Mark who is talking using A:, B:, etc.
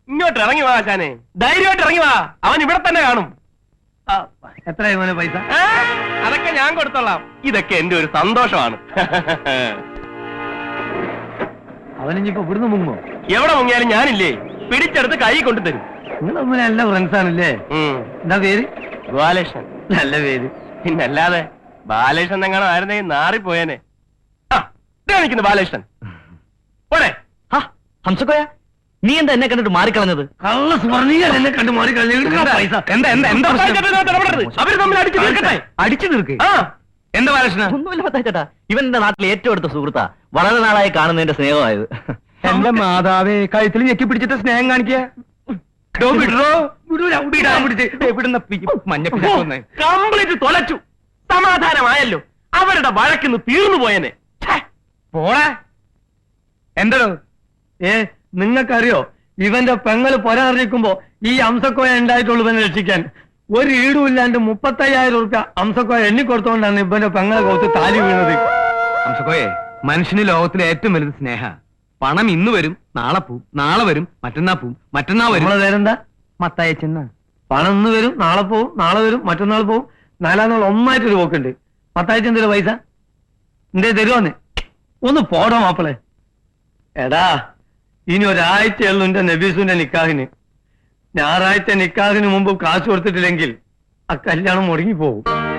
A: ഇങ്ങോട്ട് ഇറങ്ങി വാ ആശാനെ, ധൈര്യമായിട്ട് ഇറങ്ങി വാ, അവൻ ഇവിടെ തന്നെ കാണും.
B: എത്രയായി മോനെ പൈസ?
A: അതൊക്കെ ഞാൻ കൊടുത്തോളാം. ഇതൊക്കെ എന്റെ ഒരു സന്തോഷമാണ്.
B: അവനിപ്പോ ഇവിടുന്ന് മുങ്ങോ?
A: എവിടെ മുങ്ങിയാലും ഞാനില്ലേ, പിടിച്ചെടുത്ത് കൈ കൊണ്ടുതരും.
B: നിങ്ങൾ തമ്മിൽ നല്ല ഫ്രണ്ട്സ് ആണല്ലേ? എന്താ പേര്?
A: ബാലകൃഷ്ണൻ.
B: നല്ല പേര്.
A: പിന്നല്ലാതെ ബാലകൃഷ്ണൻ എങ്ങാനും ആയിരുന്നെങ്കിൽ നാറിപ്പോയേനെ. നിൽക്കുന്നു ബാലകൃഷ്ണൻ. പോടെ.
C: ഹംസക്കോയ, നീ എന്താ എന്നെ കണ്ടിട്ട് മാറിക്കളഞ്ഞത്?
B: കള്ള സ്വർണ്ണീയ എന്നെ കണ്ട് മാറിക്കളഞ്ഞ പൈസ.
A: അവര് തമ്മിൽ അടിച്ചു തീർക്കട്ടെ.
B: അടിച്ചു തീർക്ക്. എന്താ ബാലകൃഷ്ണ?
C: ഒന്നുമില്ല പത്താച്ചേട്ടാ, ഇവൻ എന്റെ നാട്ടിലെ ഏറ്റവും അടുത്ത സുഹൃത്താ. വളരെ നാളായി കാണുന്നതിന്റെ സ്നേഹമായത്.
B: എന്റെ മാതാവേ, കഴുത്തിൽ ഞെക്കി പിടിച്ചിട്ട് സ്നേഹം കാണിക്കുക.
A: കംപ്ലീറ്റ് തൊലച്ചു. സമാധാനമായല്ലോ, അവരുടെ വഴക്കിന്ന് തീർന്നു പോയനെ.
B: പോളെ എന്തോ നിങ്ങൾക്കറിയോ, ഇവന്റെ പെങ്ങള് പൊരാറിയിക്കുമ്പോ ഈ അംസക്കോയ ഉണ്ടായിട്ടുള്ളൂ ഇവനെ രക്ഷിക്കാൻ. ഒരു ഈടും ഇല്ലാണ്ട് 35,000 രൂപ അംസക്കോയ എണ്ണിക്കൊടുത്തോണ്ടാണ് ഇവന്റെ പെങ്ങളെ കോത്ത് താലി വീണത്. അംസക്കോയെ, മനുഷ്യന് ലോകത്തിലെ ഏറ്റവും വലുത് സ്നേഹ. പണം ഇന്ന് വരും, നാളെ പോവും, നാളെ വരും, മറ്റന്നാ പോവും, മറ്റന്നാ വരും. നമ്മളെ പേരെന്താ? മത്തായച്ചെന്ന. പണം ഇന്ന് വരും, നാളെ പോവും, നാളെ വരും, മറ്റന്നാൾ പോവും, 4 നാൾ ഒന്നായിട്ടൊരു പോക്കുണ്ട്. മത്തായച്ചെന്തൊരു പൈസ എന്തേ തരുവാന്ന്? ഒന്ന് പോടോ മാപ്പിളെ. എടാ, ഇനി ഒരാഴ്ചയുള്ളൂ എന്റെ നബീസുന്റെ നിക്കാഹിന്. ഞായറാഴ്ച നിക്കാഹിന് മുമ്പ് കാശ് കൊടുത്തിട്ടില്ലെങ്കിൽ ആ കല്യാണം മുടങ്ങി പോകും.